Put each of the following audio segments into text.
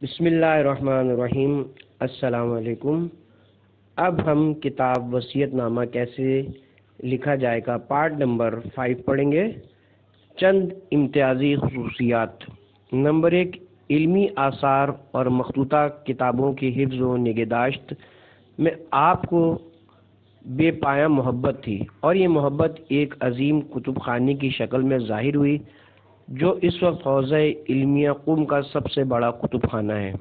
بسم اللہ الرحمن الرحیم۔ السلام علیکم۔ اب ہم کتاب وصیت نامہ کیسے لکھا جائے گا پارٹ نمبر 5 پڑھیں گے۔ چند امتیازی خصوصیات۔ نمبر 1، علمی آثار اور مخطوطہ کتابوں کی حفظ و نگہداشت میں آپ کو بے پایہ محبت تھی، اور یہ محبت ایک عظیم کتب خانے کی شکل میں ظاہر ہوئی جو اس وقت حوزہ علمیہ قم کا سب سے بڑا کتب خانہ ہے۔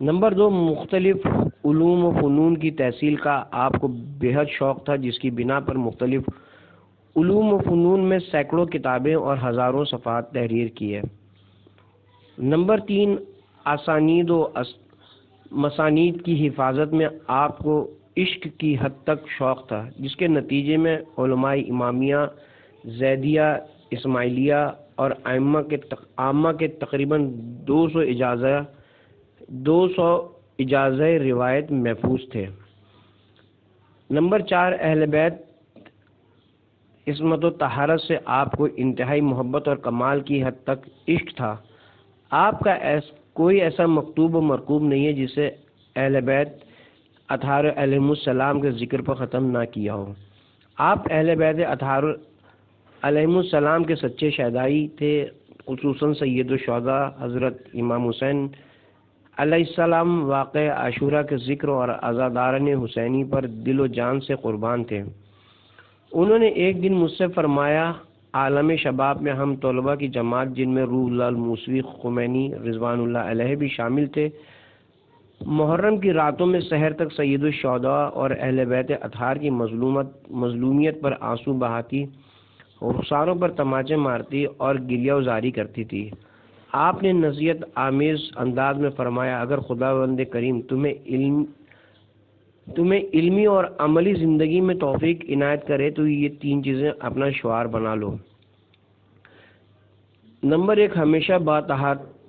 نمبر 2، مختلف علوم و فنون کی تحصیل کا آپ کو بے حد شوق تھا، جس کی بنا پر مختلف علوم و فنون میں سینکڑوں کتابیں اور ہزاروں صفحات تحریر کی ہے۔ نمبر 3، اسانید و مسانید کی حفاظت میں آپ کو عشق کی حد تک شوق تھا، جس کے نتیجے میں علماء امامیہ، زیدیہ، اسماعیلیہ اور عامہ کے تقریباً 200 اجازہ روایت محفوظ تھے۔ نمبر 4، اہل بیت عصمت و طہارت سے آپ کو انتہائی محبت اور کمال کی حد تک عشق تھا۔ آپ کا کوئی ایسا مکتوب و مرکوب نہیں ہے جسے اہل بیت اطہار علیہم السلام کے ذکر پر ختم نہ کیا ہو۔ آپ اہل بیت اطہار علیہم السلام کے سچے شہدائی تھے، خصوصاً سید الشہداء حضرت امام حسین علیہ السلام واقع عاشورہ کے ذکر اور عزاداران حسینی پر دل و جان سے قربان تھے۔ انہوں نے ایک دن مجھ سے فرمایا، عالم شباب میں ہم طلباء کی جماعت، جن میں روح اللہ الموسوی خمینی رضوان اللہ علیہ بھی شامل تھے، محرم کی راتوں میں سحر تک سید الشہداء اور اہل بیت اطہار کی مظلومیت پر آنسو بہاتی، رخساروں پر تماچے مارتی اور گریہ وزاری کرتی تھی۔ آپ نے نصیحت آمیز انداز میں فرمایا، اگر خداوند کریم تمہیں علمی اور عملی زندگی میں توفیق عنایت کرے تو یہ 3 چیزیں اپنا شعار بنا لو۔ نمبر 1، ہمیشہ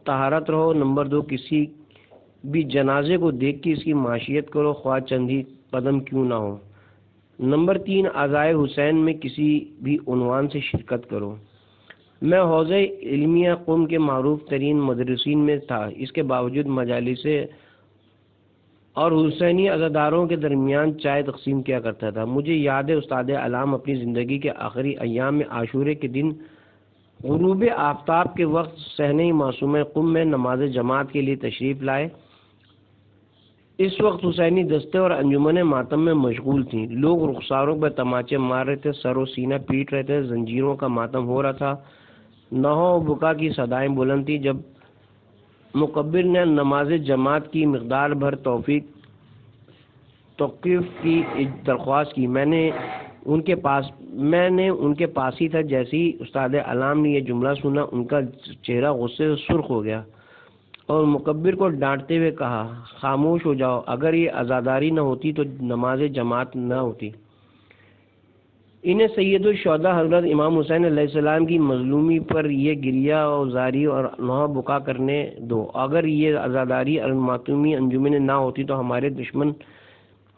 طہارت رہو۔ نمبر 2، کسی بھی جنازے کو دیکھ کے اس کی معاشیت کرو، خواہ چندی قدم کیوں نہ ہو۔ نمبر 3، عزائے حسین میں کسی بھی عنوان سے شرکت کرو۔ میں حوزہ علمیہ قم کے معروف ترین مدرسین میں تھا، اس کے باوجود مجالس اور حسینی عزاداروں کے درمیان چائے تقسیم کیا کرتا تھا۔ مجھے یاد ہے استاد علام اپنی زندگی کے آخری ایام میں عاشورے کے دن غروب آفتاب کے وقت صحنہ معصومہ قم میں نماز جماعت کے لیے تشریف لائے۔ اس وقت حسینی دستے اور انجمن ماتم میں مشغول تھیں۔ لوگ رخساروں پر تماچے مار رہے تھے، سر و سینہ پیٹ رہے تھے، زنجیروں کا ماتم ہو رہا تھا، نہو و بکا کی صدائیں بلند تھیں۔ جب مکبر نے نماز جماعت کی مقدار بھر توقیف کی درخواست کی، میں نے ان کے پاس ہی تھا۔ جیسے ہی استاد علام نے یہ جملہ سنا، ان کا چہرہ غصے سے سرخ ہو گیا اور مکبر کو ڈانٹتے ہوئے کہا، خاموش ہو جاؤ، اگر یہ عزاداری نہ ہوتی تو نماز جماعت نہ ہوتی۔ انہیں سید الشہداء حضرت امام حسین علیہ السلام کی مظلومی پر یہ گریہ وزاری اور نوحہ بکا کرنے دو۔ اگر یہ عزاداری الماتمی انجمن نہ ہوتی تو ہمارے دشمن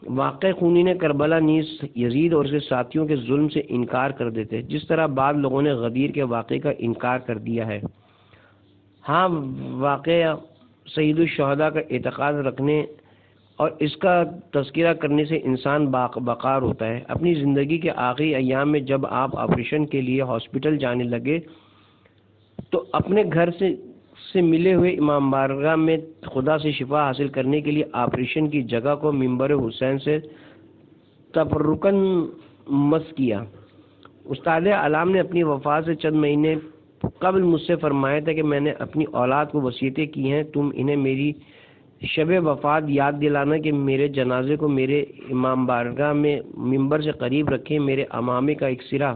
واقع خونین کربلا نیز یزید اور اس کے ساتھیوں کے ظلم سے انکار کر دیتے، جس طرح بعض لوگوں نے غدیر کے واقعے کا انکار کر دیا ہے۔ ہاں، واقعہ سید الشہداء کا اعتقاد رکھنے اور اس کا تذکرہ کرنے سے انسان باوقار ہوتا ہے۔ اپنی زندگی کے آخری ایام میں جب آپ آپریشن کے لیے ہاسپٹل جانے لگے تو اپنے گھر سے ملے ہوئے امام بارگاہ میں خدا سے شفا حاصل کرنے کے لیے آپریشن کی جگہ کو منبر حسین سے تبرکاً مس کیا۔ استاد علام نے اپنی وفات سے چند مہینے قبل مجھ سے فرمایا تھا کہ میں نے اپنی اولاد کو وصیتیں کی ہیں، تم انہیں میری شب وفات یاد دلانا کہ میرے جنازے کو میرے امام بارگاہ میں منبر سے قریب رکھیں، میرے امامے کا ایک سرا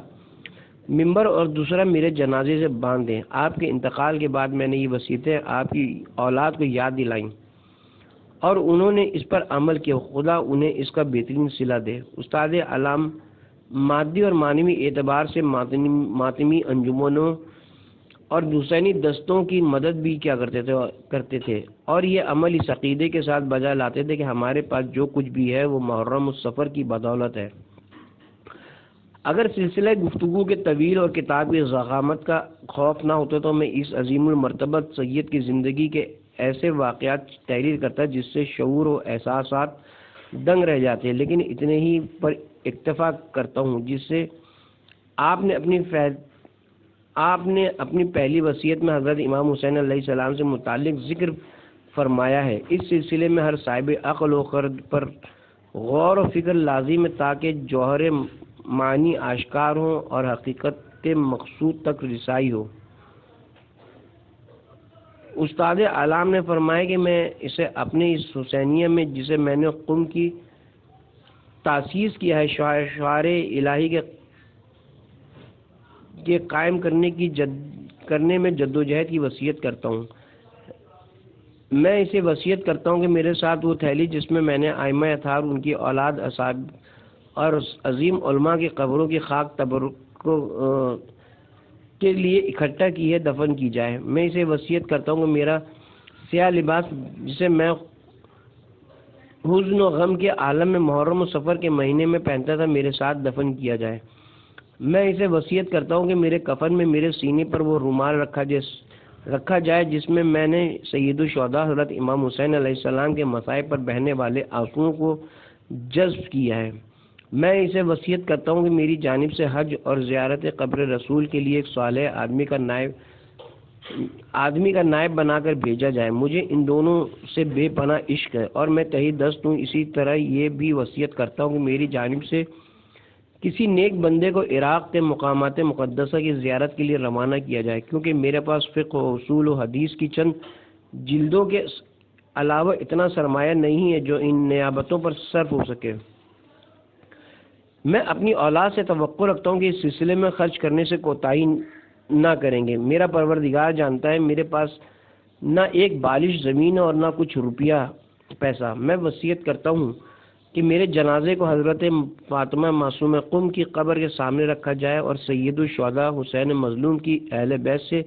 منبر اور دوسرا میرے جنازے سے باندھ دیں۔ آپ کے انتقال کے بعد میں نے یہ وصیتیں آپ کی اولاد کو یاد دلائیں اور انہوں نے اس پر عمل کیا، خدا انہیں اس کا بہترین صلہ دے۔ استاد علام مادی اور معنوی اعتبار سے ماتمی انجمنوں اور حسینی دستوں کی مدد بھی کیا کرتے تھے، اور یہ عمل اس عقیدے کے ساتھ بجا لاتے تھے کہ ہمارے پاس جو کچھ بھی ہے وہ محرم السفر کی بدولت ہے۔ اگر سلسلہ گفتگو کے طویل اور کتاب کی ضخامت کا خوف نہ ہوتا تو میں اس عظیم المرتبت سید کی زندگی کے ایسے واقعات تحریر کرتا ہے جس سے شعور و احساسات دنگ رہ جاتے ہیں، لیکن اتنے ہی پر اکتفا کرتا ہوں جس سے آپ نے اپنی پہلی وصیت میں حضرت امام حسین علیہ السلام سے متعلق ذکر فرمایا ہے۔ اس سلسلے میں ہر صاحب عقل و خرد پر غور و فکر لازم ہے تاکہ جوہر معنی آشکار ہوں اور حقیقت مقصود تک رسائی ہو۔ استاد علام نے فرمایا کہ میں اسے اپنے اس حسینیہ میں جسے میں نے قم کی تاسیس کیا ہے شعائر الہی کے قائم کرنے میں جدوجہد کی وصیت کرتا ہوں۔ میں اسے وصیت کرتا ہوں کہ میرے ساتھ وہ تھیلی جس میں میں نے ائمہ اطہار، ان کی اولاد، اصحاب اور عظیم علماء کی قبروں کی خاک تبرک کے لیے اکٹھا کی ہے، دفن کی جائے۔ میں اسے وصیت کرتا ہوں کہ میرا سیاہ لباس جسے میں حزن و غم کے عالم میں محرم و سفر کے مہینے میں پہنتا تھا میرے ساتھ دفن کیا جائے۔ میں اسے وصیت کرتا ہوں کہ میرے کفن میں میرے سینے پر وہ رومال رکھا جائے جس میں نے سید الشہداء حضرت امام حسین علیہ السلام کے مصائب پر بہنے والے آنسوؤں کو جذب کیا ہے۔ میں اسے وصیت کرتا ہوں کہ میری جانب سے حج اور زیارت قبر رسول کے لیے ایک صالح آدمی کا نائب بنا کر بھیجا جائے۔ مجھے ان دونوں سے بے پناہ عشق ہے اور میں تہی دست ہوں۔ اسی طرح یہ بھی وصیت کرتا ہوں کہ میری جانب سے کسی نیک بندے کو عراق کے مقامات مقدسہ کی زیارت کے لیے روانہ کیا جائے، کیونکہ میرے پاس فقہ و اصول و حدیث کی چند جلدوں کے علاوہ اتنا سرمایہ نہیں ہے جو ان نیابتوں پر صرف ہو سکے۔ میں اپنی اولاد سے توقع رکھتا ہوں کہ اس سلسلے میں خرچ کرنے سے کوتاہی نہ کریں گے۔ میرا پروردگار جانتا ہے میرے پاس نہ ایک بالش زمین ہے اور نہ کچھ روپیہ پیسہ۔ میں وصیت کرتا ہوں کہ میرے جنازے کو حضرت فاطمہ معصوم قم کی قبر کے سامنے رکھا جائے اور سید الشہداء حسین مظلوم کی اہل بیت سے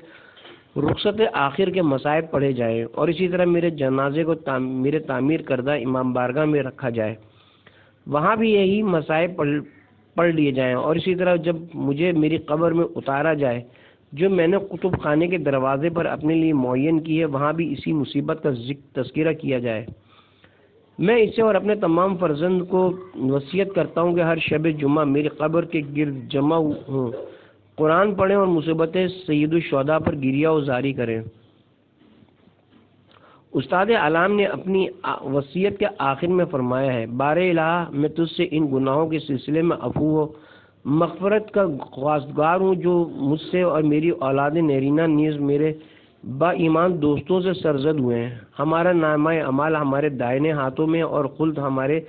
رخصت آخر کے مصائب پڑھے جائیں، اور اسی طرح میرے جنازے کو میرے تعمیر کردہ امام بارگاہ میں رکھا جائے، وہاں بھی یہی مصائب پڑھ لیے جائیں، اور اسی طرح جب مجھے میری قبر میں اتارا جائے جو میں نے کتب خانے کے دروازے پر اپنے لیے معین کی ہے، وہاں بھی اسی مصیبت کا تذکرہ کیا جائے۔ میں اسے اور اپنے تمام فرزند کو وصیت کرتا ہوں کہ ہر شب جمعہ میری قبر کے گرد جمع ہوں، قرآن پڑھیں اور مصیبت سید الشہداء پر گریہ و زاری کریں۔ استاد علام نے اپنی وصیت کے آخر میں فرمایا ہے، بار الہ میں تجھ سے ان گناہوں کے سلسلے میں عفو و مغفرت کا خواستگار ہوں جو مجھ سے اور میری اولاد نرینہ نیز میرے با ایمان دوستوں سے سرزد ہوئے ہیں۔ ہمارا نامہ اعمال ہمارے دائنے ہاتھوں میں اور خلد ہمارے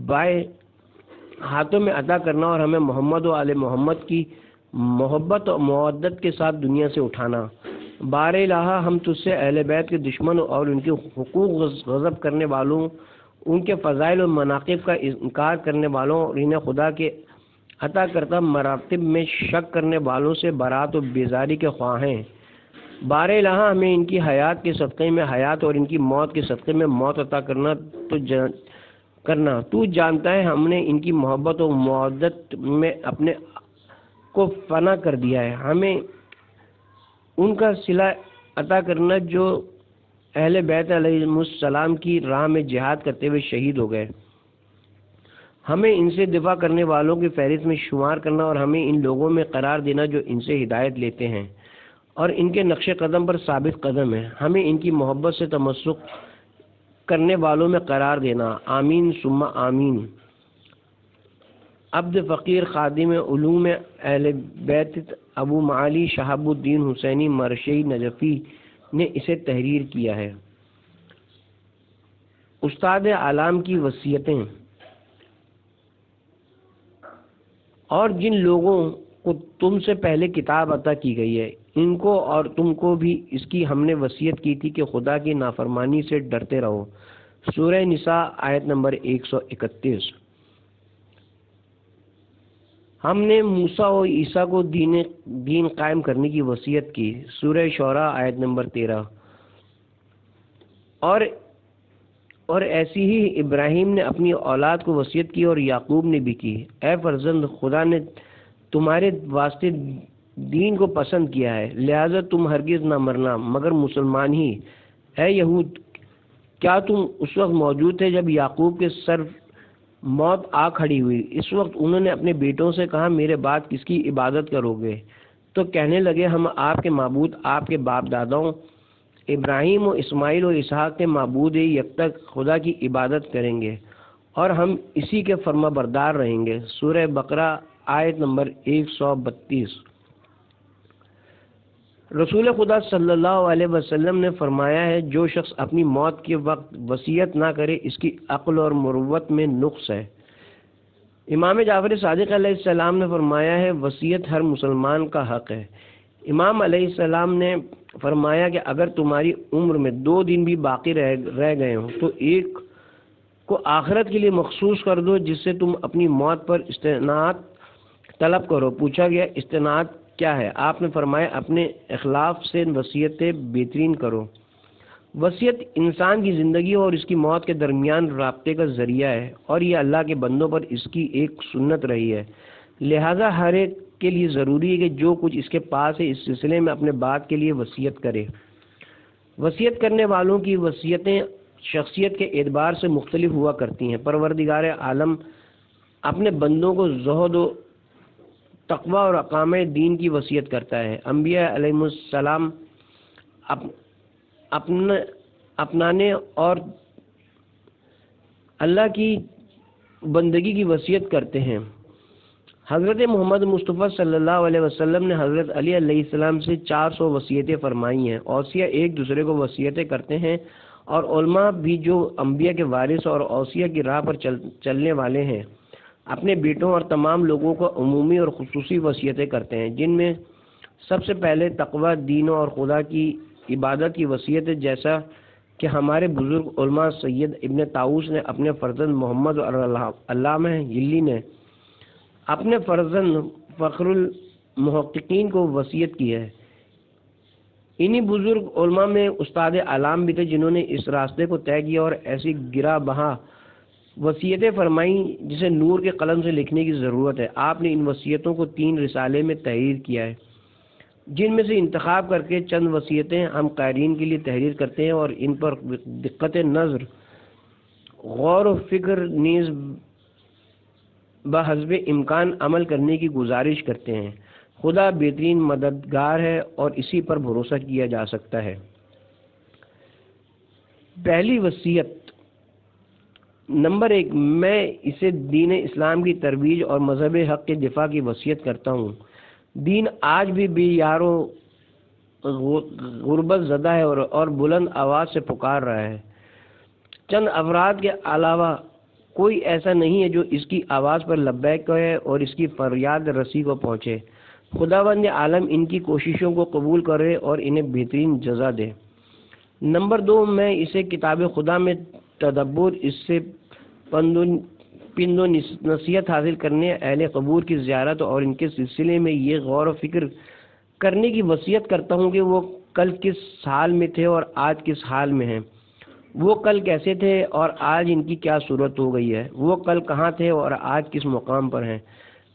بائیں ہاتھوں میں عطا کرنا، اور ہمیں محمد و آل محمد کی محبت اور مودت کے ساتھ دنیا سے اٹھانا۔ بار الہ ہم تجھ سے اہل بیت کے دشمن اور ان کے حقوق غضب کرنے والوں، ان کے فضائل و مناقب کا انکار کرنے والوں اور انہیں خدا کے عطا کرتا مراتب میں شک کرنے والوں سے برات و بیزاری کے خواہ ہیں۔ بار الہ ہمیں ان کی حیات کے صدقے میں حیات اور ان کی موت کے صدقے میں موت عطا کرنا۔ تو جانتا ہے ہم نے ان کی محبت و مودت میں اپنے کو فنا کر دیا ہے۔ ہمیں ان کا صلہ عطا کرنا جو اہل بیت علیہ السلام کی راہ میں جہاد کرتے ہوئے شہید ہو گئے۔ ہمیں ان سے دفاع کرنے والوں کی فہرست میں شمار کرنا، اور ہمیں ان لوگوں میں قرار دینا جو ان سے ہدایت لیتے ہیں اور ان کے نقش قدم پر ثابت قدم ہیں۔ ہمیں ان کی محبت سے تمسک کرنے والوں میں قرار دینا۔ آمین ثم آمین۔ عبد فقیر خادم علوم اہل بیت ابو معالی شہاب الدین حسینی مرشی نجفی نے اسے تحریر کیا ہے۔ استاد علام کی وصیتیں۔ اور جن لوگوں کو تم سے پہلے کتاب عطا کی گئی ہے، ان کو اور تم کو بھی اس کی ہم نے وصیت کی تھی کہ خدا کی نافرمانی سے ڈرتے رہو۔ سورہ نساء آیت نمبر 131۔ ہم نے موسیٰ و عیسیٰ کو دین قائم کرنے کی وصیت کی۔ سورہ شعراء آیت نمبر 13۔ اور ایسی ہی ابراہیم نے اپنی اولاد کو وصیت کی اور یعقوب نے بھی کی، اے فرزند، خدا نے تمہارے واسطے دین کو پسند کیا ہے، لہذا تم ہرگز نہ مرنا مگر مسلمان ہی، اے یہود، کیا تم اس وقت موجود تھے جب یعقوب کے سر موت آ کھڑی ہوئی؟ اس وقت انہوں نے اپنے بیٹوں سے کہا میرے بعد کس کی عبادت کرو گے؟ تو کہنے لگے ہم آپ کے معبود، آپ کے باپ داداؤں ابراہیم و اسماعیل و اسحاق کے معبود یکتا خدا کی عبادت کریں گے اور ہم اسی کے فرما بردار رہیں گے۔ سورہ بقرہ آیت نمبر 132۔ رسول خدا صلی اللہ علیہ وسلم نے فرمایا ہے جو شخص اپنی موت کے وقت وصیت نہ کرے اس کی عقل اور مروت میں نقص ہے۔ امام جعفر صادق علیہ السلام نے فرمایا ہے وصیت ہر مسلمان کا حق ہے۔ امام علیہ السلام نے فرمایا کہ اگر تمہاری عمر میں 2 دن بھی باقی رہ گئے ہوں تو ایک کو آخرت کے لیے مخصوص کر دو جس سے تم اپنی موت پر استناد طلب کرو۔ پوچھا گیا استناد کیا ہے؟ آپ نے فرمایا اپنے اخلاف سے وصیتیں بہترین کرو۔ وصیت انسان کی زندگی اور اس کی موت کے درمیان رابطے کا ذریعہ ہے اور یہ اللہ کے بندوں پر اس کی ایک سنت رہی ہے، لہذا ہر ایک کے لیے ضروری ہے کہ جو کچھ اس کے پاس ہے اس سلسلے میں اپنے بعد کے لیے وصیت کرے۔ وصیت کرنے والوں کی وصیتیں شخصیت کے اعتبار سے مختلف ہوا کرتی ہیں۔ پروردگار عالم اپنے بندوں کو زہد و تقوی اور اقام دین کی وصیت کرتا ہے۔ انبیاء علیہ السلام اپنانے اور اللہ کی بندگی کی وصیت کرتے ہیں۔ حضرت محمد مصطفیٰ صلی اللہ علیہ وسلم نے حضرت علی علیہ السلام سے 400 وصیتیں فرمائی ہیں۔ اوصیاء ایک دوسرے کو وصیتیں کرتے ہیں اور علماء بھی جو انبیاء کے وارث اور اوصیاء کی راہ پر چلنے والے ہیں اپنے بیٹوں اور تمام لوگوں کو عمومی اور خصوصی وصیتیں کرتے ہیں، جن میں سب سے پہلے تقوی، دین اور خدا کی عبادت کی وصیت ہے، جیسا کہ ہمارے بزرگ علماء سید ابن طاؤس نے اپنے فرزند محمد اور علامہ ہلی نے اپنے فرزند فخر المحققین کو وصیت کی ہے۔ انہی بزرگ علماء میں استاد علام بھی تھے جنہوں نے اس راستے کو طے کیا اور ایسی گرہ بہا وصیتیں فرمائیں جسے نور کے قلم سے لکھنے کی ضرورت ہے۔ آپ نے ان وصیتوں کو 3 رسالے میں تحریر کیا ہے، جن میں سے انتخاب کر کے چند وصیتیں ہم قارئین کے لیے تحریر کرتے ہیں اور ان پر دقت نظر، غور و فکر نیز بحسب امکان عمل کرنے کی گزارش کرتے ہیں۔ خدا بہترین مددگار ہے اور اسی پر بھروسہ کیا جا سکتا ہے۔ پہلی وصیت نمبر 1، میں اسے دین اسلام کی ترویج اور مذہب حق کے دفاع کی وصیت کرتا ہوں۔ دین آج بھی بے یار و غربت زدہ ہے اور بلند آواز سے پکار رہا ہے۔ چند افراد کے علاوہ کوئی ایسا نہیں ہے جو اس کی آواز پر لبیک کہے اور اس کی فریاد رسی کو پہنچے۔ خداوند عالم ان کی کوششوں کو قبول کرے اور انہیں بہترین جزا دے۔ نمبر 2، میں اسے کتاب خدا میں تدبر، اس سے پند و نصیحت حاصل کرنے، اہل قبور کی زیارت اور ان کے سلسلے میں یہ غور و فکر کرنے کی وصیت کرتا ہوں کہ وہ کل کس حال میں تھے اور آج کس حال میں ہیں، وہ کل کیسے تھے اور آج ان کی کیا صورت ہو گئی ہے، وہ کل کہاں تھے اور آج کس مقام پر ہیں۔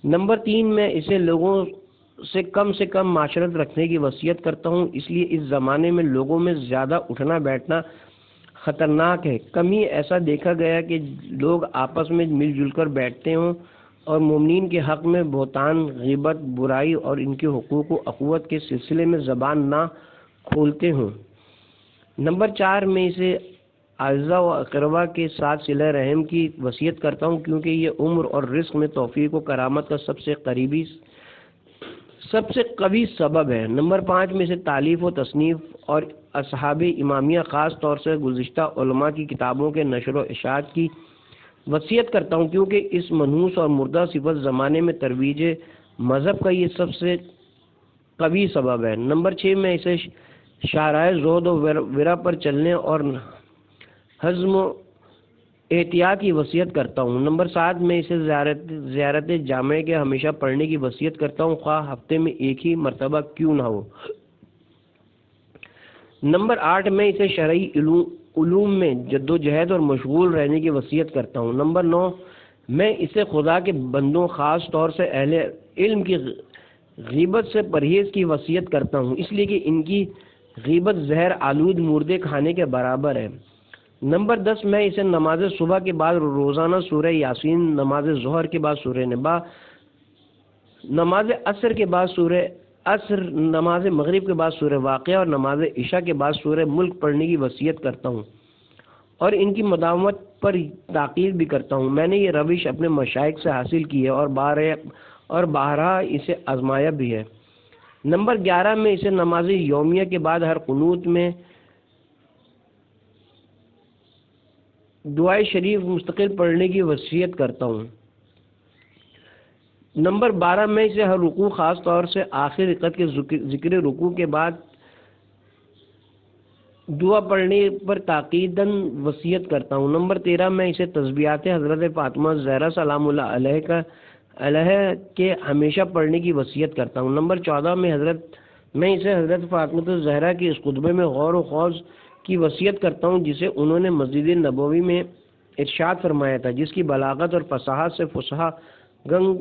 نمبر 3، میں اسے لوگوں سے کم معاشرت رکھنے کی وصیت کرتا ہوں، اس لیے اس زمانے میں لوگوں میں زیادہ اٹھنا بیٹھنا خطرناک ہے۔ کمی ایسا دیکھا گیا کہ لوگ آپس میں مل جل کر بیٹھتے ہوں اور مومنین کے حق میں بہتان، غیبت، برائی اور ان کے حقوق و اخوت کے سلسلے میں زبان نہ کھولتے ہوں۔ نمبر 4، میں اسے اعزاء و اقربا کے ساتھ صلہ رحم کی وصیت کرتا ہوں کیونکہ یہ عمر اور رزق میں توفیق و کرامت کا سب سے قوی سبب ہے۔ نمبر 5، میں اسے تالیف و تصنیف اور اصحاب امامیہ، خاص طور سے گزشتہ علماء کی کتابوں کے نشر و اشاعت کی وصیت کرتا ہوں کیونکہ اس منحوس اور مردہ صفت زمانے میں ترویج مذہب کا یہ سب سے قوی سبب ہے۔ نمبر 6، میں اسے شاہراہ زہد و ورع پر چلنے اور حزم و احتیاط کی وصیت کرتا ہوں۔ نمبر 7، میں اسے زیارت جامع کے ہمیشہ پڑھنے کی وصیت کرتا ہوں، خواہ ہفتے میں ایک ہی مرتبہ کیوں نہ ہو۔ نمبر 8، میں اسے شرعی علوم میں جد و جہد اور مشغول رہنے کی وصیت کرتا ہوں۔ نمبر 9، میں اسے خدا کے بندوں، خاص طور سے اہل علم کی غیبت سے پرہیز کی وصیت کرتا ہوں، اس لیے کہ ان کی غیبت زہر آلود مردے کھانے کے برابر ہے۔ نمبر 10 میں اسے نماز صبح کے بعد روزانہ سورہ یاسین، نماز ظہر کے بعد سورہ نبا، نماز عصر کے بعد سورہ عصر، نماز مغرب کے بعد سورہ واقعہ اور نماز عشاء کے بعد سورہ ملک پڑھنے کی وصیت کرتا ہوں اور ان کی مداومت پر تاکید بھی کرتا ہوں۔ میں نے یہ روش اپنے مشائخ سے حاصل کی ہے اور بارہا اسے آزمایا بھی ہے۔ نمبر 11 میں اسے نماز یومیہ کے بعد ہر قنوت میں دعائے شریف مستقل پڑھنے کی وصیت کرتا ہوں۔ نمبر 12 میں اسے ہر رکوع خاص طور سے آخر رکعت کے ذکر رکوع کے بعد دعا پڑھنے پر تاکیداً وصیت کرتا ہوں۔ نمبر 13 میں اسے تسبیحات حضرت فاطمہ زہرا سلام اللہ علیہ کے ہمیشہ پڑھنے کی وصیت کرتا ہوں۔ نمبر 14 میں اسے حضرت فاطمہ زہرا کے اس خطبے میں غور و خوض کی وصیت کرتا ہوں جسے انہوں نے مسجد نبوی میں ارشاد فرمایا تھا، جس کی بلاغت اور فصاحت سے فصحا گنگ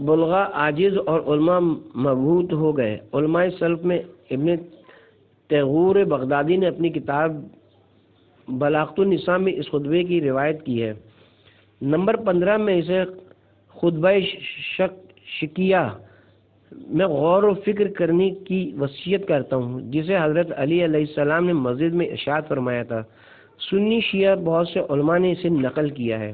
بلغا عاجز اور علماء مبہوت ہو گئے۔ علماء سلف میں ابن تیغور بغدادی نے اپنی کتاب بلاغت النساء میں اس خطبے کی روایت کی ہے۔ نمبر 15 میں اسے خطبہ شکیہ میں غور و فکر کرنے کی وصیت کرتا ہوں جسے حضرت علی علیہ السلام نے مسجد میں ارشاد فرمایا تھا۔ سنی شیعہ بہت سے علماء نے اسے نقل کیا ہے۔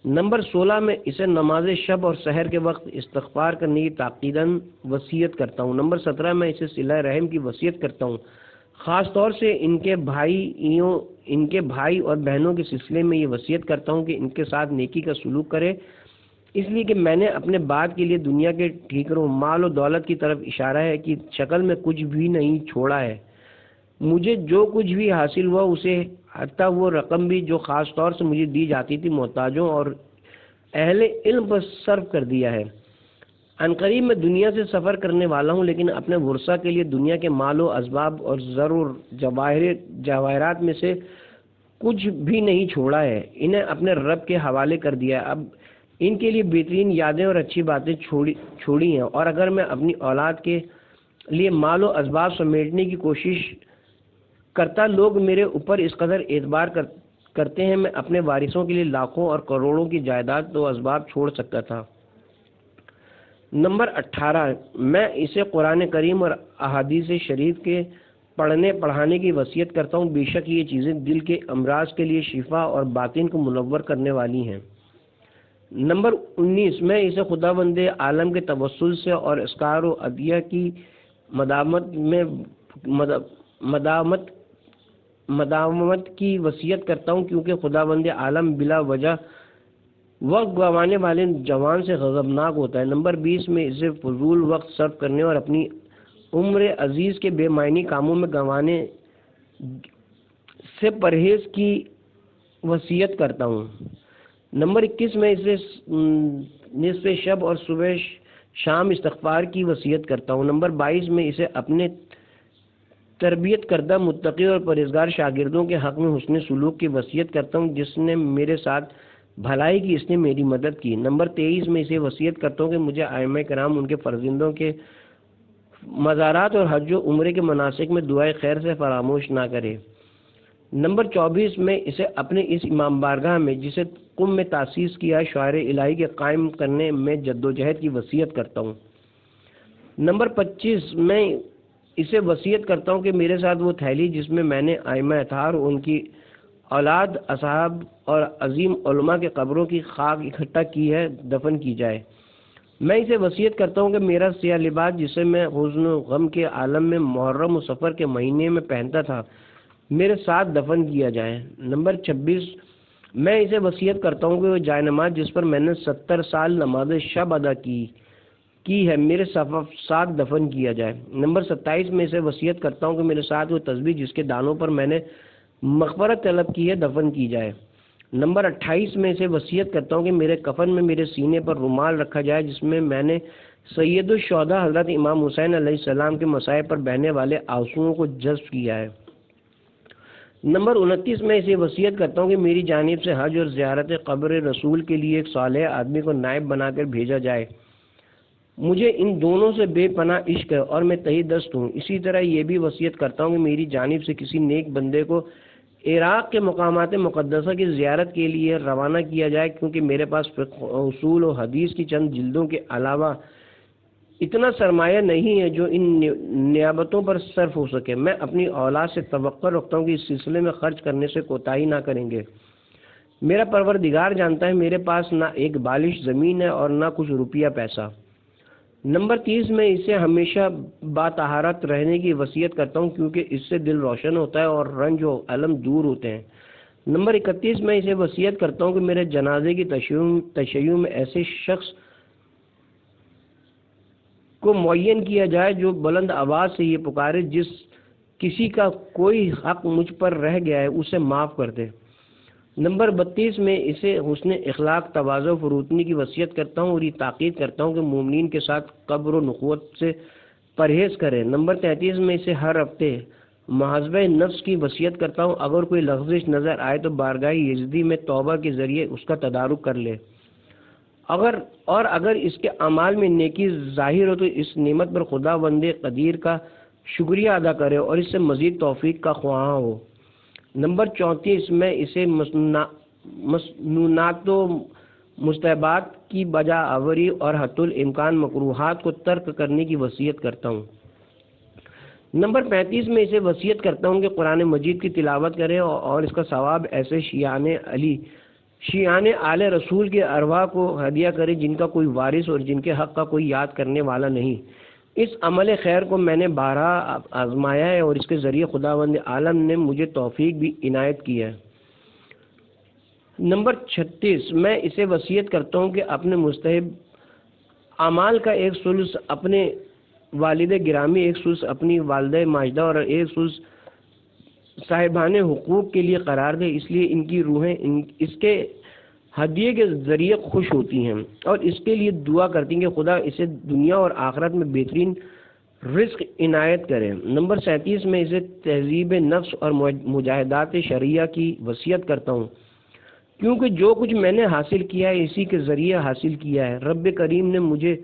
نمبر 16 میں اسے نماز شب اور سحر کے وقت استغفار کرنے کی تاکیداً وصیت کرتا ہوں۔ نمبر 17 میں اسے صلہ رحم کی وصیت کرتا ہوں، خاص طور سے ان کے بھائی اور بہنوں کے سلسلے میں یہ وصیت کرتا ہوں کہ ان کے ساتھ نیکی کا سلوک کرے، اس لیے کہ میں نے اپنے بعد کے لیے دنیا کے ٹھیکروں مال و دولت کی طرف اشارہ ہے کہ شکل میں کچھ بھی نہیں چھوڑا ہے۔ مجھے جو کچھ بھی حاصل ہوا اسے حتیٰ وہ رقم بھی جو خاص طور سے مجھے دی جاتی تھی محتاجوں اور اہل علم پر صرف کر دیا ہے۔ عنقریب میں دنیا سے سفر کرنے والا ہوں، لیکن اپنے ورثہ کے لیے دنیا کے مال و اسباب اور زر و جواہرات میں سے کچھ بھی نہیں چھوڑا ہے، انہیں اپنے رب کے حوالے کر دیا ہے۔ اب ان کے لیے بہترین یادیں اور اچھی باتیں چھوڑی ہیں، اور اگر میں اپنی اولاد کے لیے مال و اسباب سمیٹنے کی کوشش کرتا لوگ میرے اوپر اس قدر اعتبار کرتے ہیں، میں اپنے وارثوں کے لیے لاکھوں اور کروڑوں کی جائیداد و اسباب چھوڑ سکتا تھا۔ نمبر 18 میں اسے قرآن کریم اور احادیث شریف کے پڑھنے پڑھانے کی وصیت کرتا ہوں، بے شک یہ چیزیں دل کے امراض کے لیے شفا اور باطن کو منور کرنے والی ہیں۔ نمبر 19 میں اسے خداوند عالم کے توسل سے اور اذکار و ادعیہ کی مداومت کی وصیت کرتا ہوں، کیونکہ خداوند عالم بلا وجہ وقت گنوانے والے جوان سے غضبناک ہوتا ہے۔ نمبر 20 میں اسے فضول وقت صرف کرنے اور اپنی عمر عزیز کے بے معنی کاموں میں گنوانے سے پرہیز کی وصیت کرتا ہوں۔ نمبر 21 میں اسے نصف شب اور صبح شام استغفار کی وصیت کرتا ہوں۔ نمبر 22 میں اسے اپنے تربیت کردہ متقی اور پرہیزگار شاگردوں کے حق میں حسن سلوک کی وصیت کرتا ہوں، جس نے میرے ساتھ بھلائی کی اس نے میری مدد کی۔ نمبر 23 میں اسے وصیت کرتا ہوں کہ مجھے ائمہ کرام ان کے فرزندوں کے مزارات اور حج و عمرے کے مناسک میں دعائے خیر سے فراموش نہ کرے۔ نمبر 24 میں اسے اپنے اس امام بارگاہ میں جسے قم میں تاسیس کیا شعائر الہی کے قائم کرنے میں جد و جہد کی وصیت کرتا ہوں۔ نمبر 25 میں اسے وصیت کرتا ہوں کہ میرے ساتھ وہ تھیلی جس میں میں نے ائمہ اطہار ان کی اولاد اصحاب اور عظیم علماء کے قبروں کی خاک اکٹھا کی ہے دفن کی جائے۔ میں اسے وصیت کرتا ہوں کہ میرا سیاہ لباس جسے میں حزن و غم کے عالم میں محرم و سفر کے مہینے میں پہنتا تھا میرے ساتھ دفن کیا جائے۔ نمبر 26 میں اسے وصیت کرتا ہوں کہ وہ جائے نماز جس پر میں نے 70 سال نماز شب ادا کی ہے میرے ساتھ دفن کیا جائے۔ نمبر 27 میں اسے وصیت کرتا ہوں کہ میرے ساتھ وہ تسبیح جس کے دانوں پر میں نے مغفرت طلب کی ہے دفن کی جائے۔ نمبر 28 میں اسے وصیت کرتا ہوں کہ میرے کفن میں میرے سینے پر رومال رکھا جائے جس میں نے سید الشہداء حضرت امام حسین علیہ السلام کے مصائب پر بہنے والے آنسوؤں کو جذب کیا ہے۔ نمبر 29 میں اسے وصیت کرتا ہوں کہ میری جانب سے حج اور زیارت قبر رسول کے لیے ایک صالح آدمی کو نائب بنا کر بھیجا جائے مجھے ان دونوں سے بے پناہ عشق ہے اور میں تہی دست ہوں۔ اسی طرح یہ بھی وصیت کرتا ہوں کہ میری جانب سے کسی نیک بندے کو عراق کے مقامات مقدسہ کی زیارت کے لیے روانہ کیا جائے، کیونکہ میرے پاس فقہ، اصول و حدیث کی چند جلدوں کے علاوہ اتنا سرمایہ نہیں ہے جو ان نیابتوں پر صرف ہو سکے۔ میں اپنی اولاد سے توقع رکھتا ہوں کہ اس سلسلے میں خرچ کرنے سے کوتاہی نہ کریں گے۔ میرا پروردگار جانتا ہے میرے پاس نہ ایک بالش زمین ہے اور نہ کچھ روپیہ پیسہ۔ نمبر 30 میں اسے ہمیشہ باطہارت رہنے کی وصیت کرتا ہوں، کیونکہ اس سے دل روشن ہوتا ہے اور رنج و الم دور ہوتے ہیں۔ نمبر 31 میں اسے وصیت کرتا ہوں کہ میرے جنازے کی تشیع میں ایسے شخص کو معین کیا جائے جو بلند آواز سے یہ پکارے، جس کسی کا کوئی حق مجھ پر رہ گیا ہے اسے معاف کر دے۔ نمبر 32 میں اسے حسن اخلاق، تواضع و فروتنی کی وصیت کرتا ہوں اور یہ تاکید کرتا ہوں کہ مومنین کے ساتھ قبر و نخوت سے پرہیز کرے۔ نمبر 33 میں اسے ہر ہفتے محاسبہ نفس کی وصیت کرتا ہوں، اگر کوئی لغزش نظر آئے تو بارگاہ یزدی میں توبہ کے ذریعے اس کا تدارک کر لے، اگر اس کے اعمال میں نیکی ظاہر ہو تو اس نعمت پر خدا بند قدیر کا شکریہ ادا کرے اور اس سے مزید توفیق کا خواہاں ہو۔ نمبر 34 میں اسے مسنونات و مستحبات کی بجا آوری اور حتی الامکان مکروہات کو ترک کرنے کی وصیت کرتا ہوں۔ نمبر 35 میں اسے وصیت کرتا ہوں کہ قرآن مجید کی تلاوت کرے اور اس کا ثواب ایسے شیعان آل رسول کے ارواح کو ہدیہ کرے جن کا کوئی وارث اور جن کے حق کا کوئی یاد کرنے والا نہیں۔ اس عمل خیر کو میں نے بارہا آزمایا ہے اور اس کے ذریعے خداوند عالم نے مجھے توفیق بھی عنایت کی ہے۔ نمبر 36 میں اسے وصیت کرتا ہوں کہ اپنے مستحب اعمال کا ایک ثلث اپنے والد گرامی، ایک ثلث اپنی والدہ ماجدہ اور ایک ثلث صاحبان حقوق کے لیے قرار دے، اس لیے ان کی روحیں اس کے ہدیے کے ذریعے خوش ہوتی ہیں اور اس کے لیے دعا کرتی ہیں کہ خدا اسے دنیا اور آخرت میں بہترین رزق عنایت کرے۔ نمبر 37 میں اسے تہذیب نفس اور مجاہدات شرعیہ کی وصیت کرتا ہوں، کیونکہ جو کچھ میں نے حاصل کیا ہے اسی کے ذریعے حاصل کیا ہے۔ رب کریم نے مجھے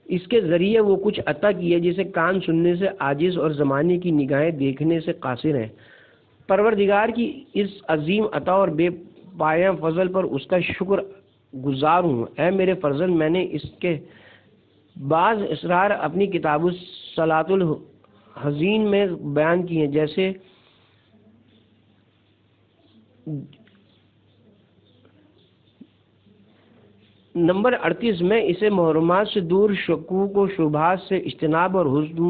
اس کے ذریعے وہ کچھ عطا کیا جسے کان سننے سے عاجز اور زمانے کی نگاہیں دیکھنے سے قاصر ہیں۔ پروردگار کی اس عظیم عطا اور بے پایہ فضل پر اس کا شکر گزار ہوں۔ اے میرے فرزند، میں نے اس کے بعض اسرار اپنی کتاب الصلاۃ الحزین میں بیان کی ہیں، جیسے نمبر 38 میں اسے محرمات سے دور، شکوک و شبہات سے اجتناب اور حسن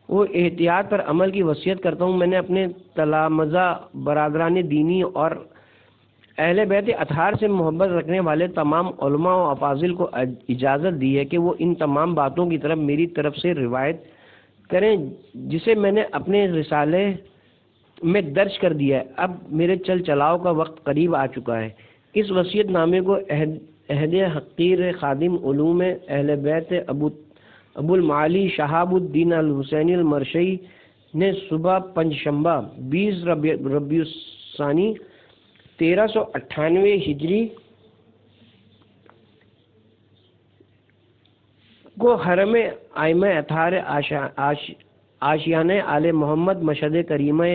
و احتیاط پر عمل کی وصیت کرتا ہوں۔ میں نے اپنے تلامذہ برادران دینی اور اہل بیت اطہار سے محبت رکھنے والے تمام علماء و افاضل کو اجازت دی ہے کہ وہ ان تمام باتوں کی طرف میری طرف سے روایت کریں جسے میں نے اپنے رسالے میں درج کر دیا ہے۔ اب میرے چل چلاؤ کا وقت قریب آ چکا ہے۔ اس وصیت نامے کو عہد حقیر خادم علوم اہل بیت ابو المعالی شہاب الدین الحسینی المرشی نے صبح پنجشنبہ 20 ربیع الثانی 1398 ہجری کو حرم ائمہ اطہار آشیانہ آل محمد مشہد کریمہ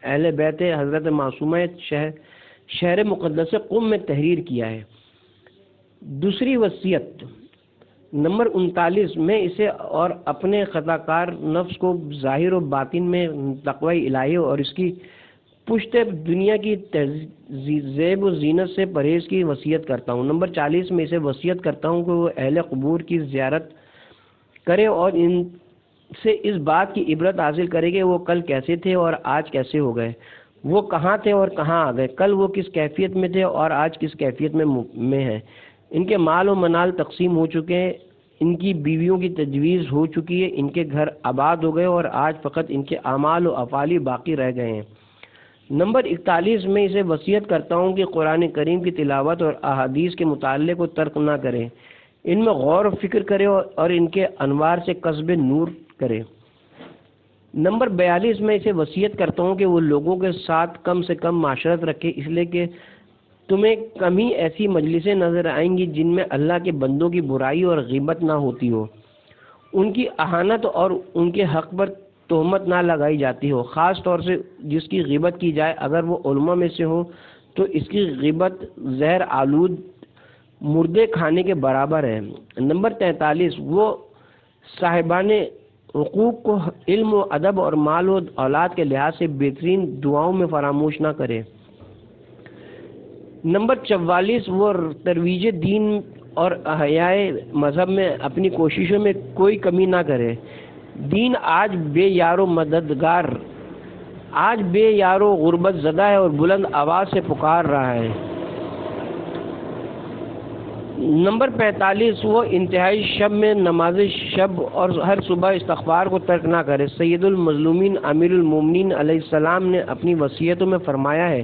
اہل بیت حضرت معصومہ شہر مقدس قم میں تحریر کیا ہے۔ دوسری وصیت نمبر 39 میں اسے اور اپنے خطا کار نفس کو ظاہر و باطن میں تقوی الہی اور اس کی پشت دنیا کی زیب و زینت سے پرہیز کی وصیت کرتا ہوں۔ نمبر 40 میں اسے وصیت کرتا ہوں کہ وہ اہل قبور کی زیارت کرے اور ان سے اس بات کی عبرت حاصل کرے کہ وہ کل کیسے تھے اور آج کیسے ہو گئے، وہ کہاں تھے اور کہاں آ گئے، کل وہ کس کیفیت میں تھے اور آج کس کیفیت میں ہیں۔ ان کے مال و منال تقسیم ہو چکے ہیں، ان کی بیویوں کی تجویز ہو چکی ہے، ان کے گھر آباد ہو گئے اور آج فقط ان کے اعمال و افعال باقی رہ گئے ہیں۔ نمبر 41 میں اسے وصیت کرتا ہوں کہ قرآن کریم کی تلاوت اور احادیث کے مطالعے کو ترک نہ کرے، ان میں غور و فکر کرے اور ان کے انوار سے کسب نور کرے۔ نمبر 42 میں اسے وصیت کرتا ہوں کہ وہ لوگوں کے ساتھ کم سے کم معاشرت رکھے، اس لیے کہ تمہیں کم ہی ایسی مجلسیں نظر آئیں گی جن میں اللہ کے بندوں کی برائی اور غیبت نہ ہوتی ہو۔ ان کی اہانت اور ان کے حق پر تہمت نہ لگائی جاتی ہو، خاص طور سے جس کی غیبت کی جائے اگر وہ علماء میں سے ہو تو اس کی غیبت زہر آلود مردے کھانے کے برابر ہے۔ نمبر 43، وہ صاحبان حقوق کو علم و ادب اور مال و اولاد کے لحاظ سے بہترین دعاؤں میں فراموش نہ کرے۔ نمبر 44، وہ ترویج دین اور احیاء مذہب میں اپنی کوششوں میں کوئی کمی نہ کرے۔ دین آج بے یار و مددگار، آج بے یار و غربت زدہ ہے اور بلند آواز سے پکار رہا ہے۔ نمبر 45، وہ انتہائی شب میں نماز شب اور ہر صبح استغفار کو ترک نہ کرے۔ سید المظلومین امیر المومنین علیہ السلام نے اپنی وصیتوں میں فرمایا ہے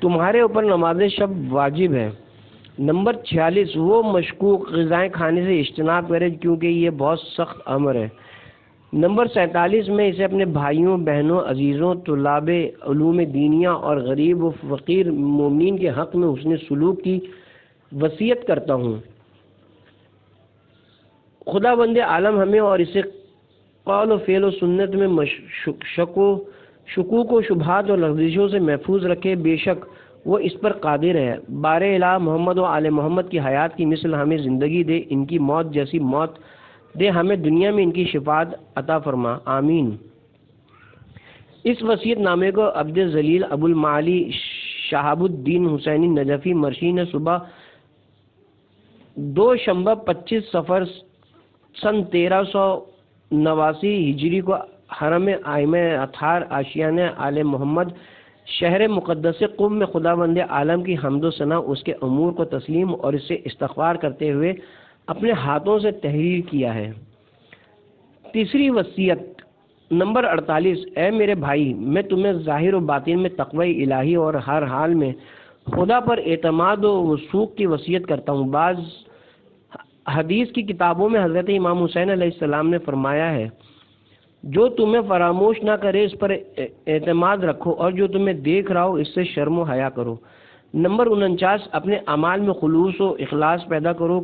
تمہارے اوپر نماز شب واجب ہے۔ نمبر 46، وہ مشکوک غذائیں کھانے سے اجتناب کرے کیونکہ یہ بہت سخت امر ہے۔ نمبر 47، میں اسے اپنے بھائیوں بہنوں عزیزوں طلاب علوم دینیہ اور غریب و فقیر مومنین کے حق میں حسن سلوک کی وصیت کرتا ہوں۔ خدا بند عالم ہمیں اور اسے قول و فعل و سنت میں شکوک و شبہات اور لغزشوں سے محفوظ رکھے، بے شک وہ اس پر قادر ہے۔ بار الہ محمد و آل محمد کی حیات کی مثل ہمیں زندگی دے، ان کی موت جیسی موت دے، ہمیں دنیا میں ان کی شفاعت عطا فرما، آمین۔ اس وصیت نامے کو عبد ذلیل ابو المعالی شہاب الدین حسینی نجفی مرشی نے صبح 2 شنبہ 25 صفر سن 1389 ہجری کو حرم ائمہ اطہار آشیانہ آل محمد شہر مقدس قم میں خدا بند عالم کی حمد و ثنا، اس کے امور کو تسلیم اور اس سے استغفار کرتے ہوئے اپنے ہاتھوں سے تحریر کیا ہے۔ تیسری وصیت نمبر 48، اے میرے بھائی، میں تمہیں ظاہر و باطن میں تقوی الہی اور ہر حال میں خدا پر اعتماد و وثوق کی وصیت کرتا ہوں۔ بعض حدیث کی کتابوں میں حضرت امام حسین علیہ السلام نے فرمایا ہے جو تمہیں فراموش نہ کرے اس پر اعتماد رکھو، اور جو تمہیں دیکھ رہا ہو اس سے شرم و حیا کرو۔ نمبر 49، اپنے اعمال میں خلوص و اخلاص پیدا کرو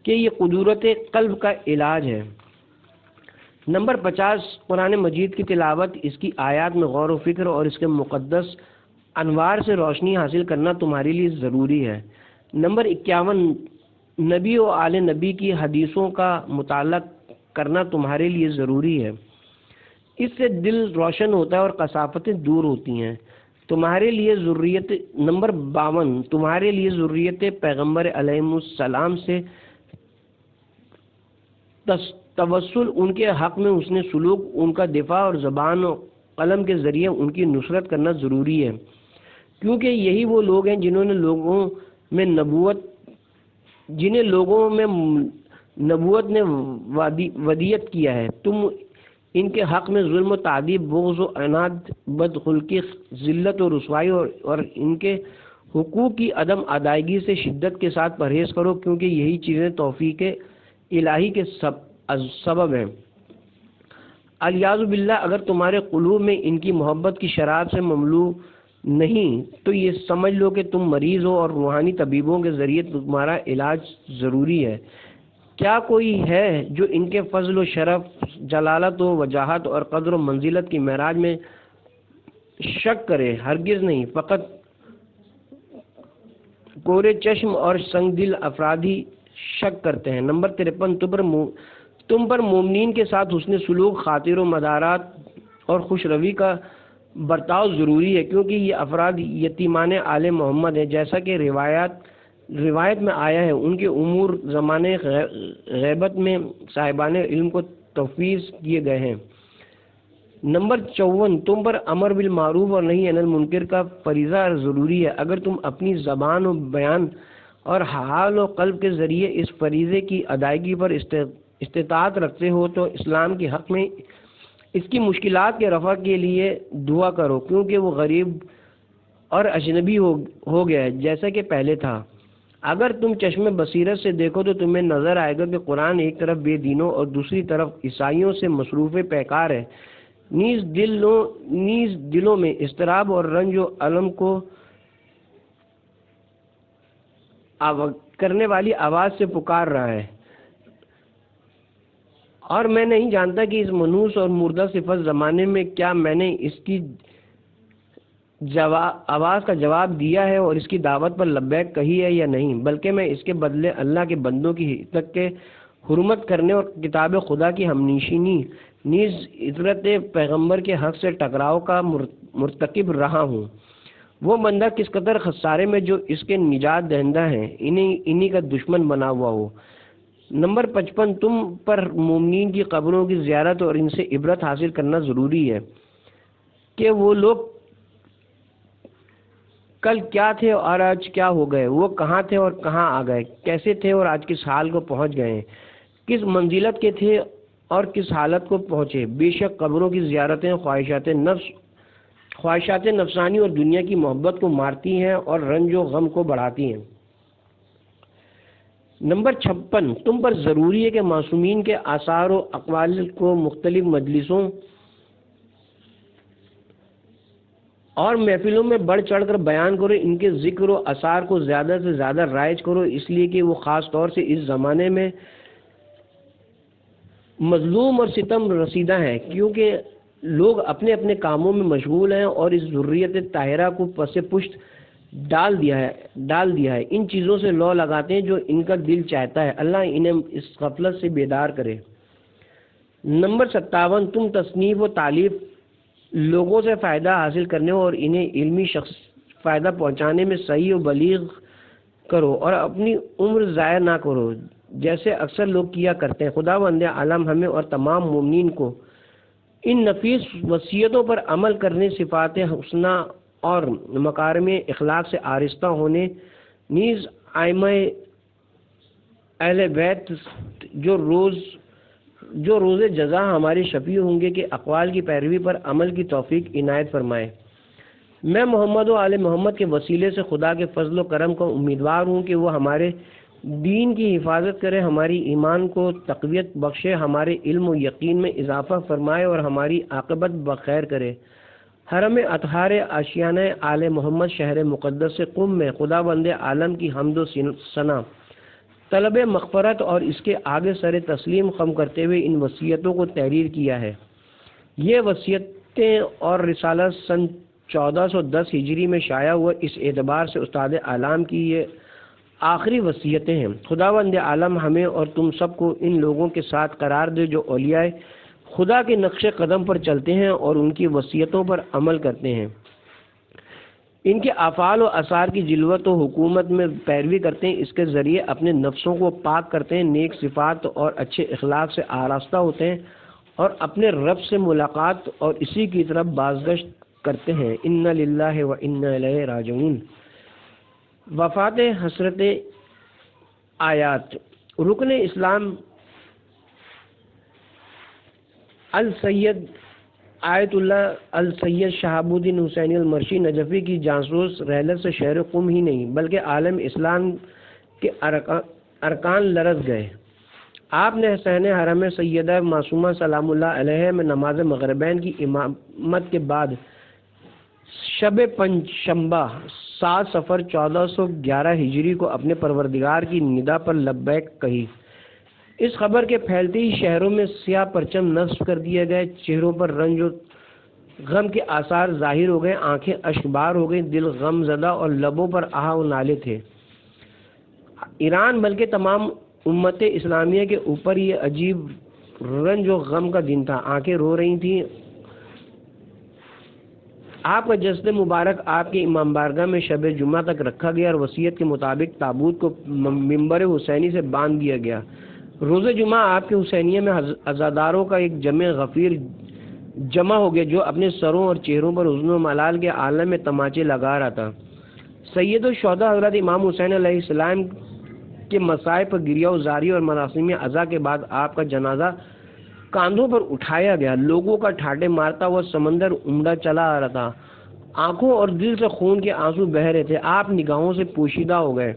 کہ یہ قدرت قلب کا علاج ہے۔ نمبر 50، قرآن مجید کی تلاوت، اس کی آیات میں غور و فکر اور اس کے مقدس انوار سے روشنی حاصل کرنا تمہارے لیے ضروری ہے۔ نمبر 51، نبی و آل نبی کی حدیثوں کا مطالعہ کرنا تمہارے لیے ضروری ہے، اس سے دل روشن ہوتا ہے اور کثافتیں دور ہوتی ہیں۔ تمہارے لیے ضروریت نمبر 52، تمہارے لیے ضروریت پیغمبر علیہ السلام سے توسل، ان کے حق میں حسن سلوک، ان کا دفاع اور زبان و قلم کے ذریعے ان کی نصرت کرنا ضروری ہے، کیونکہ یہی وہ لوگ ہیں جنہیں لوگوں میں نبوت نے ودیت کیا ہے۔ تم ان کے حق میں ظلم و تعذیب، بغض و عناد، بدخلقی، ذلت و رسوائی اور ان کے حقوق کی عدم ادائیگی سے شدت کے ساتھ پرہیز کرو، کیونکہ یہی چیزیں توفیق الہی کے سبب ہیں۔ الیاذ باللہ، اگر تمہارے قلوب میں ان کی محبت کی شراب سے مملو نہیں تو یہ سمجھ لو کہ تم مریض ہو اور روحانی طبیبوں کے ذریعے تمہارا علاج ضروری ہے۔ کیا کوئی ہے جو ان کے فضل و شرف، جلالت و وجاہت اور قدر و منزلت کی معراج میں شک کرے؟ ہرگز نہیں، فقط کورے چشم اور سنگ دل افراد ہی شک کرتے ہیں۔ نمبر 53، تم پر مومنین کے ساتھ حسن سلوک، خاطر و مدارات اور خوش روی کا برتاؤ ضروری ہے، کیونکہ یہ افراد یتیمان آل محمد ہیں، جیسا کہ روایت میں آیا ہے ان کے امور زمانے غیبت میں صاحبان علم کو تفویض کیے گئے ہیں۔ نمبر 54، تم پر امر بالمعروف اور نہی عن المنکر کا فریضہ ضروری ہے۔ اگر تم اپنی زبان و بیان اور حال و قلب کے ذریعے اس فریضے کی ادائیگی پر استطاعت رکھتے ہو تو اسلام کے حق میں اس کی مشکلات کے رفع کے لیے دعا کرو، کیونکہ وہ غریب اور اجنبی ہو گیا ہے جیسا کہ پہلے تھا۔ اگر تم چشم بصیرت سے دیکھو تو تمہیں نظر آئے گا کہ قرآن ایک طرف بے دینوں اور دوسری طرف عیسائیوں سے مصروف پیکار ہے، نیز دلوں میں اضطراب اور رنج و الم کو کرنے والی آواز سے پکار رہا ہے۔ اور میں نہیں جانتا کہ اس منحوس اور مردہ صفت زمانے میں کیا میں نے اس کی آواز کا جواب دیا ہے اور اس کی دعوت پر لبیک کہی ہے یا نہیں، بلکہ میں اس کے بدلے اللہ کے بندوں کی حقیقت کے حرمت کرنے اور کتاب خدا کی ہمنشینی نیز عطرت پیغمبر کے حق سے ٹکراؤ کا مرتکب رہا ہوں۔ وہ بندہ کس قدر خسارے میں جو اس کے نجات دہندہ ہیں، انہی کا دشمن بنا ہوا ہو۔ نمبر 55، تم پر مومنین کی قبروں کی زیارت اور ان سے عبرت حاصل کرنا ضروری ہے کہ وہ لوگ کل کیا تھے اور آج کیا ہو گئے، وہ کہاں تھے اور کہاں آ گئے، کیسے تھے اور آج کس حال کو پہنچ گئے ہیں، کس منزلت کے تھے اور کس حالت کو پہنچے۔ بے شک قبروں کی زیارتیں خواہشات نفسانی اور دنیا کی محبت کو مارتی ہیں اور رنج و غم کو بڑھاتی ہیں۔ نمبر 56، تم پر ضروری ہے کہ معصومین کے آثار و اقوال کو مختلف مجلسوں اور محفلوں میں بڑھ چڑھ کر بیان کرو، ان کے ذکر و اثار کو زیادہ سے زیادہ رائج کرو، اس لیے کہ وہ خاص طور سے اس زمانے میں مظلوم اور ستم رسیدہ ہیں، کیونکہ لوگ اپنے اپنے کاموں میں مشغول ہیں اور اس ذریت طاہرہ کو پس پشت ڈال دیا ہے، ان چیزوں سے لو لگاتے ہیں جو ان کا دل چاہتا ہے۔ اللہ انہیں اس غفلت سے بیدار کرے۔ نمبر 57، تم تصنیف و تالیف لوگوں سے فائدہ حاصل کرنے اور انہیں علمی فائدہ پہنچانے میں صحیح و بلیغ کرو اور اپنی عمر ضائع نہ کرو جیسے اکثر لوگ کیا کرتے ہیں۔ خداوند عالم ہمیں اور تمام مومنین کو ان نفیس وصیتوں پر عمل کرنے، صفات حسنہ اور مکارم اخلاق سے آراستہ ہونے، نیز ائمہ اہل بیت جو روز جزا ہمارے شفیع ہوں گے کے اقوال کی پیروی پر عمل کی توفیق عنایت فرمائے۔ میں محمد و آل محمد کے وسیلے سے خدا کے فضل و کرم کا امیدوار ہوں کہ وہ ہمارے دین کی حفاظت کرے، ہماری ایمان کو تقویت بخشے، ہمارے علم و یقین میں اضافہ فرمائے اور ہماری عاقبت بخیر کرے۔ حرم اطہار آشیانہ آل محمد شہر مقدس قم میں خدا بند عالم کی حمد و ثنا، طلب مغفرت اور اس کے آگے سر تسلیم خم کرتے ہوئے ان وصیتوں کو تحریر کیا ہے۔ یہ وصیتیں اور رسالہ سن 1410 ہجری میں شائع ہوا، اس اعتبار سے استاد عالم کی یہ آخری وصیتیں ہیں۔ خداوند عالم ہمیں اور تم سب کو ان لوگوں کے ساتھ قرار دے جو اولیاء خدا کے نقش قدم پر چلتے ہیں اور ان کی وصیتوں پر عمل کرتے ہیں، ان کے افعال و آثار کی جلوت و حکومت میں پیروی کرتے ہیں، اس کے ذریعے اپنے نفسوں کو پاک کرتے ہیں، نیک صفات اور اچھے اخلاق سے آراستہ ہوتے ہیں اور اپنے رب سے ملاقات اور اسی کی طرف بازگشت کرتے ہیں۔ انا للہ و انا الیہ راجعون۔ وفات حسرت آیات۔ رکن اسلام السید آیت اللہ السید شہاب الدین حسینی المرشی نجفی کی جاسوس رحلت سے شہر قم ہی نہیں بلکہ عالم اسلام کے ارکان لرز گئے۔ آپ نے حسین حرم سیدہ معصومہ سلام اللہ علیہ میں نماز مغربین کی امامت کے بعد شب پنجشنبہ 7 صفر 1411 ہجری کو اپنے پروردگار کی ندا پر لبیک کہی۔ اس خبر کے پھیلتے ہی شہروں میں سیاہ پرچم نصب کر دیے گئے، چہروں پر رنج و غم کے آثار ظاہر ہو گئے، آنکھیں اشکبار ہو گئیں، دل غم زدہ اور لبوں پر آہ و نالے تھے۔ ایران بلکہ تمام امت اسلامیہ کے اوپر یہ عجیب رنج و غم کا دن تھا، آنکھیں رو رہی تھیں۔ آپ کا جسد مبارک آپ کے امام بارگاہ میں شب جمعہ تک رکھا گیا اور وصیت کے مطابق تابوت کو منبر حسینی سے باندھ دیا گیا۔ روز جمعہ آپ کے حسینیہ میں عزاداروں کا ایک جمع غفیر جمع ہو گیا جو اپنے سروں اور چہروں پر حزن و ملال کے عالم میں تماچے لگا رہا تھا۔ سید الشہداء حضرت امام حسین علیہ السلام کے مصائب پر گریہ و زاری اور مراسم عزا کے بعد آپ کا جنازہ کاندھوں پر اٹھایا گیا۔ لوگوں کا ٹھاٹے مارتا ہوا سمندر امڑا چلا آ رہا تھا، آنکھوں اور دل سے خون کے آنسو بہہ رہے تھے۔ آپ نگاہوں سے پوشیدہ ہو گئے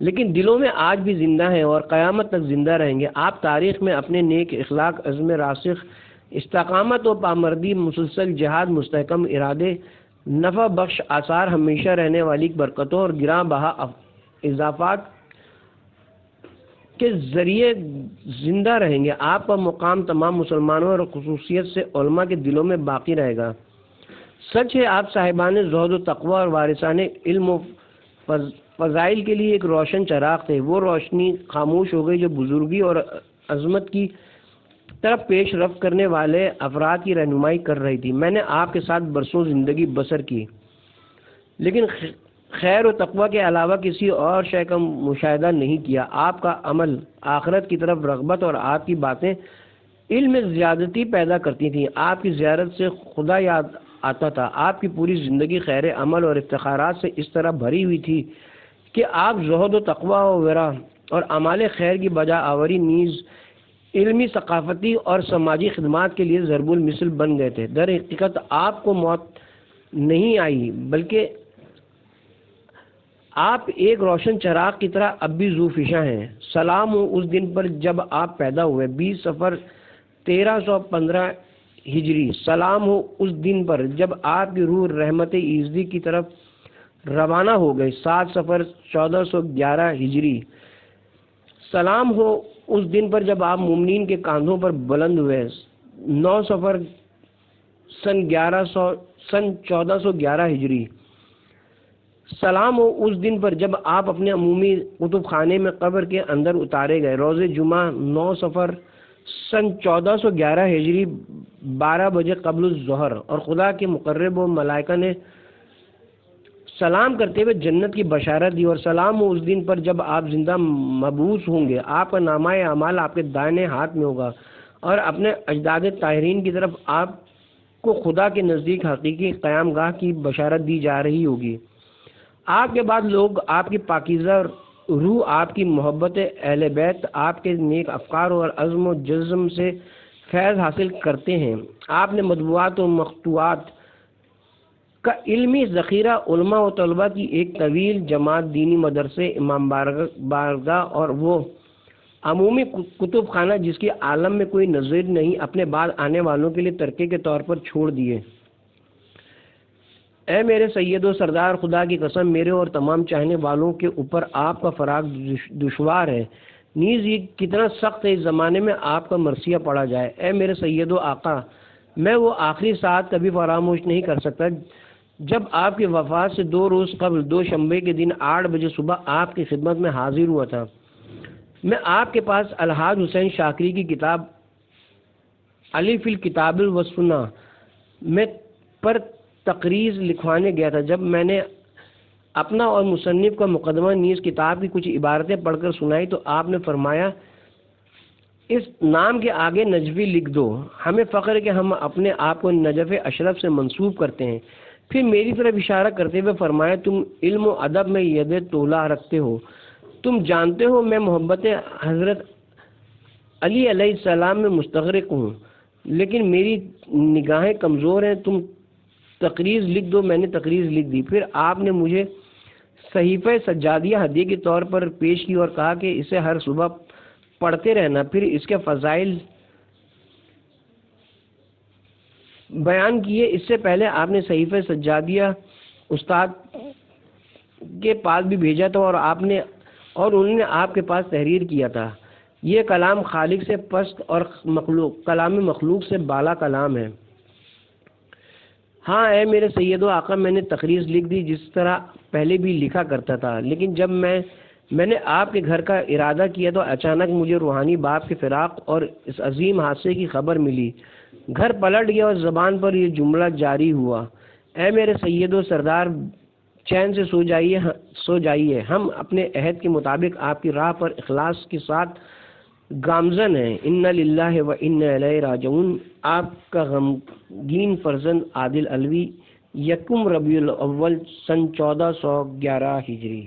لیکن دلوں میں آج بھی زندہ ہیں اور قیامت تک زندہ رہیں گے۔ آپ تاریخ میں اپنے نیک اخلاق، عزم راسخ، استقامت و پامردی، مسلسل جہاد، مستحکم ارادے، نفع بخش آثار، ہمیشہ رہنے والی برکتوں اور گراں بہا اضافات کے ذریعے زندہ رہیں گے۔ آپ کا مقام تمام مسلمانوں اور خصوصیت سے علماء کے دلوں میں باقی رہے گا۔ سچ ہے آپ صاحبان زہد و تقوی اور وارثان علم و فضائل کے لیے ایک روشن چراغ تھے۔ وہ روشنی خاموش ہو گئی جو بزرگی اور عظمت کی طرف پیش رفت کرنے والے افراد کی رہنمائی کر رہی تھی۔ میں نے آپ کے ساتھ برسوں زندگی بسر کی، لیکن خیر و تقوی کے علاوہ کسی اور شے کا مشاہدہ نہیں کیا۔ آپ کا عمل آخرت کی طرف رغبت اور آپ کی باتیں علم میں زیادتی پیدا کرتی تھیں۔ آپ کی زیارت سے خدا یاد آتا تھا۔ آپ کی پوری زندگی خیر عمل اور افتخارات سے اس طرح بھری ہوئی تھی کہ آپ زہد و تقوی و ورع اور اعمال خیر کی بجا آوری نیز علمی، ثقافتی اور سماجی خدمات کے لیے ضرب المثل بن گئے تھے۔ در حقیقت آپ کو موت نہیں آئی، بلکہ آپ ایک روشن چراغ کی طرح اب بھی ذو فشاں ہیں۔ سلام ہو اس دن پر جب آپ پیدا ہوئے، 20 صفر 1315 ہجری۔ سلام ہو اس دن پر جب آپ کی روح رحمت ایزدی کی طرف روانہ ہو گئی، 7 صفر 1411 ہجری۔ سلام ہو اس دن پر جب آپ مومنین کے کاندھوں پر بلند ہوئے، 9 صفر سن 1411 ہجری۔ سلام ہو اس دن پر جب آپ اپنے عمومی کتب خانے میں قبر کے اندر اتارے گئے، روز جمعہ 9 صفر سن 1411 ہجری، 12 بجے قبل الظہر، اور خدا کے مقرب و ملائکہ نے سلام کرتے ہوئے جنت کی بشارت دی۔ اور سلام ہو اس دن پر جب آپ زندہ مبعوث ہوں گے، آپ کا نامہ اعمال آپ کے دائیں ہاتھ میں ہوگا، اور اپنے اجداد طاہرین کی طرف آپ کو خدا کے نزدیک حقیقی قیام گاہ کی بشارت دی جا رہی ہوگی۔ آپ کے بعد لوگ آپ کی پاکیزہ روح، آپ کی محبت اہل بیت، آپ کے نیک افکار اور عزم و جزم سے فیض حاصل کرتے ہیں۔ آپ نے مطبوعات و مخطوطات کا علمی ذخیرہ، علماء و طلباء کی ایک طویل جماعت، دینی مدرسے، امام بارگاہ اور وہ عمومی کتب خانہ جس کی عالم میں کوئی نظیر نہیں، اپنے بعد آنے والوں کے لیے ترکے کے طور پر چھوڑ دیے۔ اے میرے سید و سردار، خدا کی قسم میرے اور تمام چاہنے والوں کے اوپر آپ کا فراق دشوار ہے، نیز یہ کتنا سخت ہے اس زمانے میں آپ کا مرثیہ پڑھا جائے۔ اے میرے سید و آقا، میں وہ آخری ساعت کبھی فراموش نہیں کر سکتا جب آپ کی وفات سے 2 روز قبل دوشنبے کے دن 8 بجے صبح آپ کی خدمت میں حاضر ہوا تھا۔ میں آپ کے پاس الحاج حسین شاکری کی کتاب علی فی الکتاب والسنہ میں پر تقریض لکھوانے گیا تھا۔ جب میں نے اپنا اور مصنف کا مقدمہ نیز کتاب کی کچھ عبارتیں پڑھ کر سنائی تو آپ نے فرمایا، اس نام کے آگے نجفی لکھ دو، ہمیں فخر ہے کہ ہم اپنے آپ کو نجف اشرف سے منسوب کرتے ہیں۔ پھر میری طرف اشارہ کرتے ہوئے فرمایا، تم علم و ادب میں ید طولہ رکھتے ہو، تم جانتے ہو میں محبت حضرت علی علیہ السلام میں مستغرق ہوں، لیکن میری نگاہیں کمزور ہیں، تم تقریض لکھ دو۔ میں نے تقریض لکھ دی۔ پھر آپ نے مجھے صحیفہ سجادیہ ہدیے کے طور پر پیش کی اور کہا کہ اسے ہر صبح پڑھتے رہنا۔ پھر اس کے فضائل بیان کیے۔ اس سے پہلے آپ نے صحیفہ سجادیہ استاد کے پاس بھی بھیجا تھا اور انہوں نے آپ کے پاس تحریر کیا تھا۔ یہ کلام خالق سے پست اور کلام مخلوق سے بالا کلام ہے۔ ہاں اے میرے سید و آقا، میں نے تقریض لکھ دی جس طرح پہلے بھی لکھا کرتا تھا، لیکن جب میں نے آپ کے گھر کا ارادہ کیا تو اچانک مجھے روحانی باپ کے فراق اور اس عظیم حادثے کی خبر ملی۔ گھر پلٹ گیا اور زبان پر یہ جملہ جاری ہوا، اے میرے سید و سردار، چین سے سو جائیے، ہم اپنے عہد کے مطابق آپ کی راہ پر اخلاص کے ساتھ گامزن ہیں۔ انا للہ و انا الیہ راجعون۔ آپ کا غمگین فرزند عادل علوی، 1 ربیع الاول سن 1411 ہجری۔